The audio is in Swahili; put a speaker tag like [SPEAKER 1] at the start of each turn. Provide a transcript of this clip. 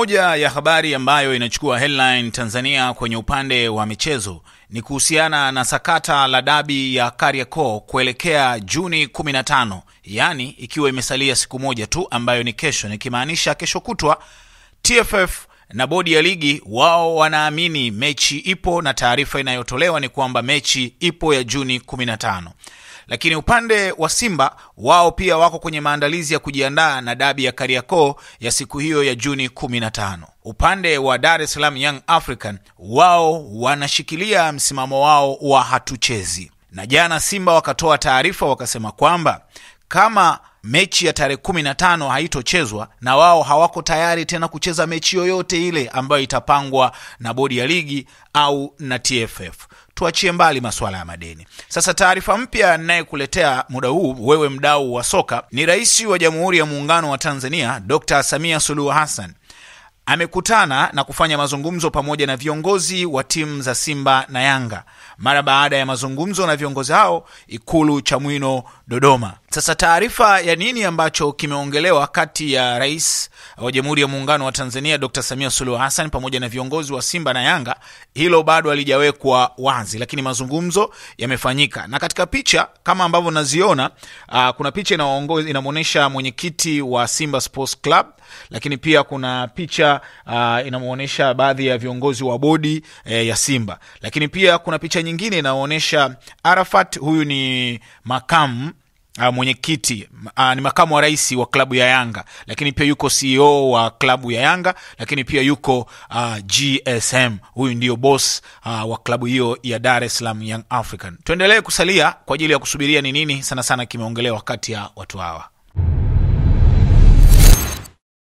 [SPEAKER 1] Moja ya habari ambayo inachukua headline Tanzania kwenye upande wa michezo ni kuhusiana na sakata la dabi ya Kariakoo kuelekea Juni 15, yani ikiwa imesalia siku moja tu ambayo ni kesho, nikimaanisha kesho kutwa. TFF na bodi ya ligi wao wanaamini mechi ipo na taarifa inayotolewa ni kwamba mechi ipo ya Juni 15. Lakini upande wa Simba wao pia wako kwenye maandalizi ya kujiandaa na dabi ya Kariakoo ya siku hiyo ya Juni 15. Upande wa Dar es Salaam Young African wao wanashikilia msimamo wao wa hatuchezi. Na jana Simba wakatoa taarifa wakasema kwamba kama mechi ya tarehe 15 haitochezwa, na wao hawako tayari tena kucheza mechi yoyote ile ambayo itapangwa na bodi ya ligi au na TFF. Tuachie mbali masuala ya madeni. Sasa taarifa mpya ninayekuletea muda huu wewe mdau wa soka ni Rais wa Jamhuri ya Muungano wa Tanzania Dr. Samia Suluhu Hassan amekutana na kufanya mazungumzo pamoja na viongozi wa timu za Simba na Yanga. Mara baada ya mazungumzo na viongozi hao Ikulu Chamwino Dodoma. Sasa taarifa ya nini ambacho kimeongelewa kati ya Rais wa Jamhuri ya Muungano wa Tanzania Dr. Samia Suluhu Hassan pamoja na viongozi wa Simba na Yanga, hilo bado halijawekwa wazi, lakini mazungumzo yamefanyika. Na katika picha kama ambavyo naziona, kuna picha inamuonesha mwenyekiti wa Simba Sports Club, lakini pia kuna picha inamuonesha baadhi ya viongozi wa bodi ya Simba. Lakini pia kuna picha nyingine inaonyesha Arafat, huyu ni makamu mwenyekiti, ni makamu wa rais wa klabu ya Yanga, lakini pia yuko CEO wa klabu ya Yanga, lakini pia yuko GSM, huyu ndio boss wa klabu hiyo ya Dar es Salaam Young African. Tuendelee kusalia kwa ajili ya kusubiria ni nini sana kimeongelewa kati ya watu hawa.